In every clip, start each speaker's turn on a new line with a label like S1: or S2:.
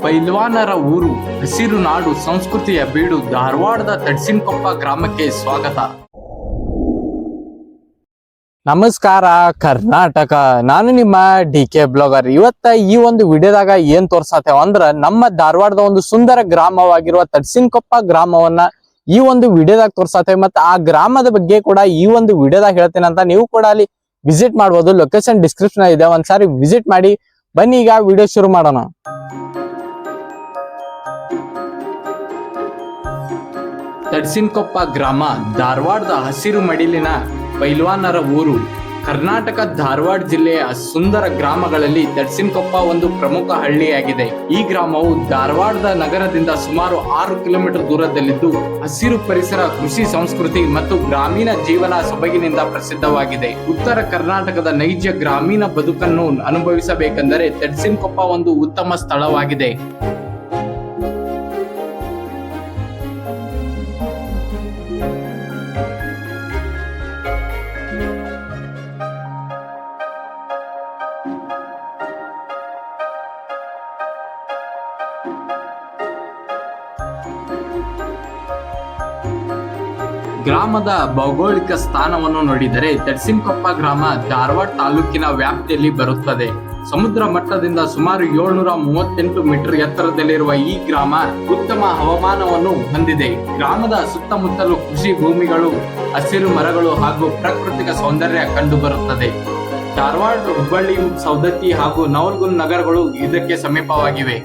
S1: ಪೈಲ್ವಾನರ ಊರು, ಹಸಿರು ನಾಡು, ಸಂಸ್ಕೃತಿಯ ಬೀಡು ಧಾರವಾಡದ ತಡ್ಸಿನಕೊಪ್ಪ ಗ್ರಾಮಕ್ಕೆ ಸ್ವಾಗತ.
S2: ನಮಸ್ಕಾರ ಕರ್ನಾಟಕ, ನಾನು ನಿಮ್ಮ DK ಬ್ಲಾಗರ್. ಇವತ್ತ ಈ ಒಂದು ವಿಡಿಯೋದಾಗ ಏನ್ ತೋರ್ಸಾತೇವ ಅಂದ್ರ ನಮ್ಮ ಧಾರವಾಡದ ಒಂದು ಸುಂದರ ಗ್ರಾಮವಾಗಿರುವ ತಡ್ಸಿನಕೊಪ್ಪ ಗ್ರಾಮವನ್ನ ಈ ಒಂದು ವಿಡಿಯೋದಾಗ ತೋರ್ಸಾತೇವೆ. ಮತ್ತೆ ಆ ಗ್ರಾಮದ ಬಗ್ಗೆ ಕೂಡ ಈ ಒಂದು ವಿಡಿಯೋದಾಗ ಹೇಳ್ತೇನೆ ಅಂತ ನೀವು ಕೂಡ ಅಲ್ಲಿ ವಿಸಿಟ್ ಮಾಡ್ಬೋದು. ಲೊಕೇಶನ್ ಡಿಸ್ಕ್ರಿಪ್ಷನ್ ಇದೆ, ಒಂದ್ಸಾರಿ ವಿಸಿಟ್ ಮಾಡಿ. ಬನ್ನಿ ಈಗ ವಿಡಿಯೋ ಶುರು ಮಾಡೋಣ.
S1: ತಡ್ಸಿನಕೊಪ್ಪ ಗ್ರಾಮ ಧಾರವಾಡದ ಹಸಿರು ಮಡಿಲಿನ ಪೈಲ್ವಾನರ ಊರು. ಕರ್ನಾಟಕ ಧಾರವಾಡ ಜಿಲ್ಲೆಯ ಸುಂದರ ಗ್ರಾಮಗಳಲ್ಲಿ ತಡ್ಸಿನಕೊಪ್ಪ ಒಂದು ಪ್ರಮುಖ ಹಳ್ಳಿಯಾಗಿದೆ. ಈ ಗ್ರಾಮವು ಧಾರವಾಡದ ನಗರದಿಂದ ಸುಮಾರು 6 ಕಿಲೋಮೀಟರ್ ದೂರದಲ್ಲಿದ್ದು ಹಸಿರು ಪರಿಸರ, ಕೃಷಿ ಸಂಸ್ಕೃತಿ ಮತ್ತು ಗ್ರಾಮೀಣ ಜೀವನ ಸೊಬಗಿನಿಂದ ಪ್ರಸಿದ್ಧವಾಗಿದೆ. ಉತ್ತರ ಕರ್ನಾಟಕದ ನೈಜ ಗ್ರಾಮೀಣ ಬದುಕನ್ನು ಅನುಭವಿಸಬೇಕೆಂದರೆ ತಡ್ಸಿನಕೊಪ್ಪ ಒಂದು ಉತ್ತಮ ಸ್ಥಳವಾಗಿದೆ. ಗ್ರಾಮದ ಭೌಗೋಳಿಕ ಸ್ಥಾನವನ್ನು ನೋಡಿದರೆ ತಡ್ಸಿನಕೊಪ್ಪ ಗ್ರಾಮ ಧಾರವಾಡ ತಾಲೂಕಿನ ವ್ಯಾಪ್ತಿಯಲ್ಲಿ ಬರುತ್ತದೆ. ಸಮುದ್ರ ಮಟ್ಟದಿಂದ ಸುಮಾರು 738 ಮೀಟರ್ ಎತ್ತರದಲ್ಲಿರುವ ಈ ಗ್ರಾಮ ಉತ್ತಮ ಹವಾಮಾನವನ್ನು ಹೊಂದಿದೆ. ಗ್ರಾಮದ ಸುತ್ತಮುತ್ತಲು ಕೃಷಿ ಭೂಮಿಗಳು, ಹಸಿರು ಮರಗಳು ಹಾಗೂ ಪ್ರಾಕೃತಿಕ ಸೌಂದರ್ಯ ಕಂಡುಬರುತ್ತದೆ. ಧಾರವಾಡ, ಹುಬ್ಬಳ್ಳಿ, ಸೌದತ್ತಿ ಹಾಗೂ ನವಲಗುಂದ ನಗರಗಳು ಇದಕ್ಕೆ ಸಮೀಪವಾಗಿವೆ.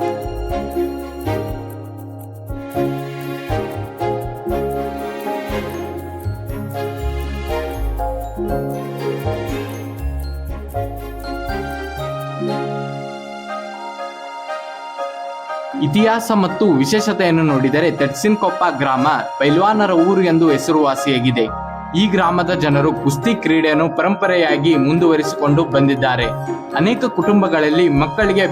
S1: ಇತಿಹಾಸ ಮತ್ತು ವಿಶೇಷತೆಯನ್ನು ನೋಡಿದರೆ ತಡ್ಸಿನಕೊಪ್ಪ ಗ್ರಾಮ ಪೈಲ್ವಾನರ ಊರು ಎಂದು ಹೆಸರುವಾಸಿಯಾಗಿದೆ. ಈ ಗ್ರಾಮದ ಜನರು ಕುಸ್ತಿ ಕ್ರೀಡೆಯನ್ನು ಪರಂಪರೆಯಾಗಿ ಮುಂದುವರಿಸಿಕೊಂಡು ಬಂದಿದ್ದಾರೆ. ಅನೇಕ ಕುಟುಂಬಗಳಲ್ಲಿ ಮಕ್ಕಳಿಗೆ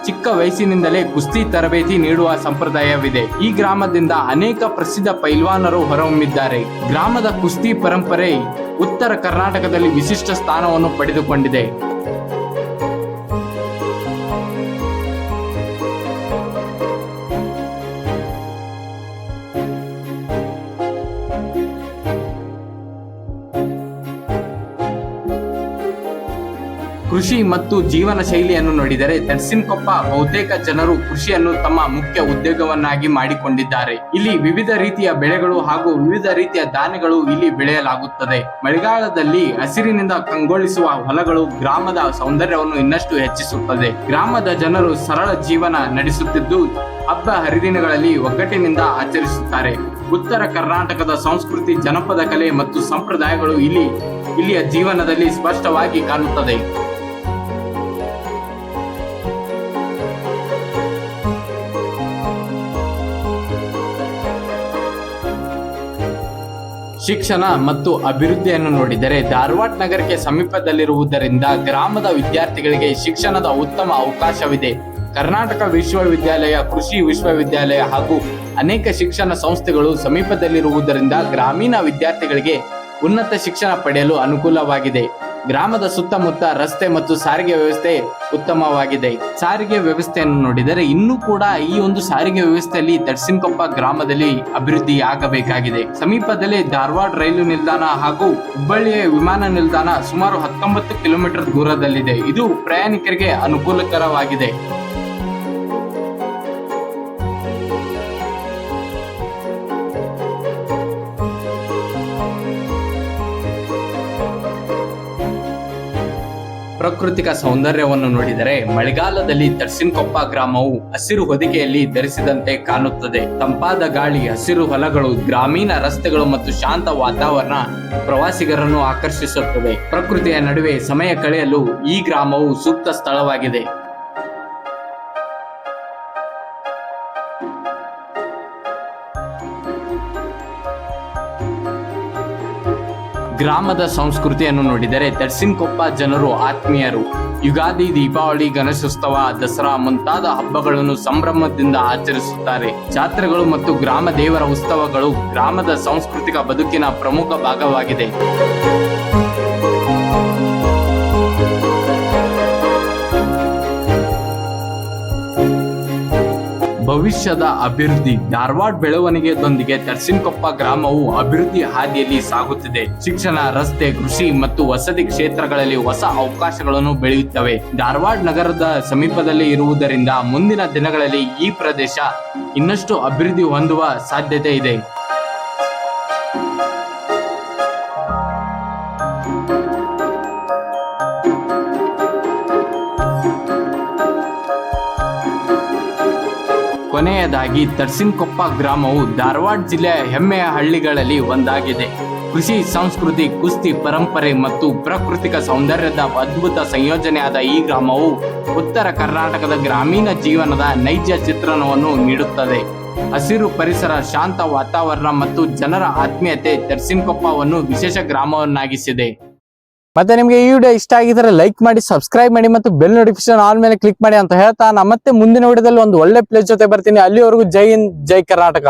S1: ಚಿಕ್ಕ ವಯಸ್ಸಿನಿಂದಲೇ ಕುಸ್ತಿ ತರಬೇತಿ ನೀಡುವ ಸಂಪ್ರದಾಯವಿದೆ. ಈ ಗ್ರಾಮದಿಂದ ಅನೇಕ ಪ್ರಸಿದ್ಧ ಪೈಲ್ವಾನರು ಹೊರಹೊಮ್ಮಿದ್ದಾರೆ. ಗ್ರಾಮದ ಕುಸ್ತಿ ಪರಂಪರೆ ಉತ್ತರ ಕರ್ನಾಟಕದಲ್ಲಿ ವಿಶಿಷ್ಟ ಸ್ಥಾನವನ್ನು ಪಡೆದುಕೊಂಡಿದೆ. ಕೃಷಿ ಮತ್ತು ಜೀವನ ಶೈಲಿಯನ್ನು ನೋಡಿದರೆ ತಡ್ಸಿನಕೊಪ್ಪ ಬಹುತೇಕ ಜನರು ಕೃಷಿಯನ್ನು ತಮ್ಮ ಮುಖ್ಯ ಉದ್ಯೋಗವನ್ನಾಗಿ ಮಾಡಿಕೊಂಡಿದ್ದಾರೆ. ಇಲ್ಲಿ ವಿವಿಧ ರೀತಿಯ ಬೆಳೆಗಳು ಹಾಗೂ ವಿವಿಧ ರೀತಿಯ ಧಾನ್ಯಗಳು ಇಲ್ಲಿ ಬೆಳೆಯಲಾಗುತ್ತದೆ. ಮಳೆಗಾಲದಲ್ಲಿ ಹಸಿರಿನಿಂದ ಕಂಗೊಳಿಸುವ ಹೊಲಗಳು ಗ್ರಾಮದ ಸೌಂದರ್ಯವನ್ನು ಇನ್ನಷ್ಟು ಹೆಚ್ಚಿಸುತ್ತದೆ. ಗ್ರಾಮದ ಜನರು ಸರಳ ಜೀವನ ನಡೆಸುತ್ತಿದ್ದು ಹಬ್ಬ ಹರಿದಿನಗಳಲ್ಲಿ ಒಗ್ಗಟ್ಟಿನಿಂದ ಆಚರಿಸುತ್ತಾರೆ. ಉತ್ತರ ಕರ್ನಾಟಕದ ಸಂಸ್ಕೃತಿ, ಜನಪದ ಕಲೆ ಮತ್ತು ಸಂಪ್ರದಾಯಗಳು ಇಲ್ಲಿಯ ಜೀವನದಲ್ಲಿ ಸ್ಪಷ್ಟವಾಗಿ ಕಾಣುತ್ತದೆ. ಶಿಕ್ಷಣ ಮತ್ತು ಅಭಿವೃದ್ಧಿಯನ್ನು ನೋಡಿದರೆ ಧಾರವಾಡ ನಗರಕ್ಕೆ ಸಮೀಪದಲ್ಲಿರುವುದರಿಂದ ಗ್ರಾಮದ ವಿದ್ಯಾರ್ಥಿಗಳಿಗೆ ಶಿಕ್ಷಣದ ಉತ್ತಮ ಅವಕಾಶವಿದೆ. ಕರ್ನಾಟಕ ವಿಶ್ವವಿದ್ಯಾಲಯ, ಕೃಷಿ ವಿಶ್ವವಿದ್ಯಾಲಯ ಹಾಗೂ ಅನೇಕ ಶಿಕ್ಷಣ ಸಂಸ್ಥೆಗಳು ಸಮೀಪದಲ್ಲಿರುವುದರಿಂದ ಗ್ರಾಮೀಣ ವಿದ್ಯಾರ್ಥಿಗಳಿಗೆ ಉನ್ನತ ಶಿಕ್ಷಣ ಪಡೆಯಲು ಅನುಕೂಲವಾಗಿದೆ. ಗ್ರಾಮದ ಸುತ್ತಮುತ್ತ ರಸ್ತೆ ಮತ್ತು ಸಾರಿಗೆ ವ್ಯವಸ್ಥೆ ಉತ್ತಮವಾಗಿದೆ. ಸಾರಿಗೆ ವ್ಯವಸ್ಥೆಯನ್ನು ನೋಡಿದರೆ ಇನ್ನೂ ಕೂಡ ಈ ಒಂದು ಸಾರಿಗೆ ವ್ಯವಸ್ಥೆಯಲ್ಲಿ ತಡ್ಸಿನಕೊಪ್ಪ ಗ್ರಾಮದಲ್ಲಿ ಅಭಿವೃದ್ಧಿ ಆಗಬೇಕಾಗಿದೆ. ಸಮೀಪದಲ್ಲೇ ಧಾರವಾಡ ರೈಲು ನಿಲ್ದಾಣ ಹಾಗೂ ಹುಬ್ಬಳ್ಳಿಯ ವಿಮಾನ ನಿಲ್ದಾಣ ಸುಮಾರು 19 ಕಿಲೋಮೀಟರ್ ದೂರದಲ್ಲಿದೆ. ಇದು ಪ್ರಯಾಣಿಕರಿಗೆ ಅನುಕೂಲಕರವಾಗಿದೆ. ಪ್ರಾಕೃತಿಕ ಸೌಂದರ್ಯವನ್ನು ನೋಡಿದರೆ ಮಳೆಗಾಲದಲ್ಲಿ ತಡ್ಸಿನಕೊಪ್ಪ ಗ್ರಾಮವು ಹಸಿರು ಹೊದಿಕೆಯಲ್ಲಿ ಧರಿಸಿದಂತೆ ಕಾಣುತ್ತದೆ. ತಂಪಾದ ಗಾಳಿ, ಹಸಿರು ಹೊಲಗಳು, ಗ್ರಾಮೀಣ ರಸ್ತೆಗಳು ಮತ್ತು ಶಾಂತ ವಾತಾವರಣ ಪ್ರವಾಸಿಗರನ್ನು ಆಕರ್ಷಿಸುತ್ತದೆ. ಪ್ರಕೃತಿಯ ನಡುವೆ ಸಮಯ ಕಳೆಯಲು ಈ ಗ್ರಾಮವು ಸೂಕ್ತ ಸ್ಥಳವಾಗಿದೆ. ಗ್ರಾಮದ ಸಂಸ್ಕೃತಿಯನ್ನು ನೋಡಿದರೆ ತಡ್ಸಿನಕೊಪ್ಪ ಜನರು ಆತ್ಮೀಯರು. ಯುಗಾದಿ, ದೀಪಾವಳಿ, ಗಣೇಶೋತ್ಸವ, ದಸರಾ ಮುಂತಾದ ಹಬ್ಬಗಳನ್ನು ಸಂಭ್ರಮದಿಂದ ಆಚರಿಸುತ್ತಾರೆ. ಜಾತ್ರೆಗಳು ಮತ್ತು ಗ್ರಾಮ ದೇವರ ಉತ್ಸವಗಳು ಗ್ರಾಮದ ಸಾಂಸ್ಕೃತಿಕ ಬದುಕಿನ ಪ್ರಮುಖ ಭಾಗವಾಗಿದೆ. ಭವಿಷ್ಯದ ಅಭಿವೃದ್ಧಿ. ಧಾರವಾಡ ಬೆಳವಣಿಗೆಯೊಂದಿಗೆ ತರ್ಸಿನಕೊಪ್ಪ ಗ್ರಾಮವು ಅಭಿವೃದ್ಧಿ ಹಾದಿಯಲ್ಲಿ ಸಾಗುತ್ತಿದೆ. ಶಿಕ್ಷಣ, ರಸ್ತೆ, ಕೃಷಿ ಮತ್ತು ವಸತಿ ಕ್ಷೇತ್ರಗಳಲ್ಲಿ ಹೊಸ ಅವಕಾಶಗಳನ್ನು ಬೆಳೆಯುತ್ತವೆ. ಧಾರವಾಡ ನಗರದ ಸಮೀಪದಲ್ಲಿ ಇರುವುದರಿಂದ ಮುಂದಿನ ದಿನಗಳಲ್ಲಿ ಈ ಪ್ರದೇಶ ಇನ್ನಷ್ಟು ಅಭಿವೃದ್ಧಿ ಹೊಂದುವ ಸಾಧ್ಯತೆ ಇದೆ. ಕೊನೆಯದಾಗಿ ತರ್ಸಿನಕೊಪ್ಪ ಗ್ರಾಮವು ಧಾರವಾಡ ಜಿಲ್ಲೆಯ ಹೆಮ್ಮೆಯ ಹಳ್ಳಿಗಳಲ್ಲಿ ಒಂದಾಗಿದೆ. ಕೃಷಿ, ಸಂಸ್ಕೃತಿ, ಕುಸ್ತಿ ಪರಂಪರೆ ಮತ್ತು ಪ್ರಾಕೃತಿಕ ಸೌಂದರ್ಯದ ಅದ್ಭುತ ಸಂಯೋಜನೆಯಾದ ಈ ಗ್ರಾಮವು ಉತ್ತರ ಕರ್ನಾಟಕದ ಗ್ರಾಮೀಣ ಜೀವನದ ನೈಜ ಚಿತ್ರಣವನ್ನು ನೀಡುತ್ತದೆ. ಹಸಿರು ಪರಿಸರ, ಶಾಂತ ವಾತಾವರಣ ಮತ್ತು ಜನರ ಆತ್ಮೀಯತೆ ತರ್ಸಿನಕೊಪ್ಪವನ್ನು ವಿಶೇಷ ಗ್ರಾಮವನ್ನಾಗಿಸಿದೆ.
S2: ಮತ್ತೆ ನಿಮ್ಗೆ ಈ ವಿಡಿಯೋ ಇಷ್ಟ ಆಗಿದ್ರೆ ಲೈಕ್ ಮಾಡಿ, ಸಬ್ಸ್ಕ್ರೈಬ್ ಮಾಡಿ ಮತ್ತು ಬೆಲ್ ನೋಟಿಫಿಕೇಶನ್ ಆನ್ ಮೇಲೆ ಕ್ಲಿಕ್ ಮಾಡಿ ಅಂತ ಹೇಳ್ತಾ ನಾ ಮತ್ತೆ ಮುಂದಿನ ವಿಡಿಯೋದಲ್ಲಿ ಒಂದು ಒಳ್ಳೆ ಪ್ಲೇಸ್ ಜೊತೆ ಬರ್ತೀನಿ. ಅಲ್ಲಿವರೆಗೂ ಜೈ ಹಿಂದ್, ಜೈ ಕರ್ನಾಟಕ.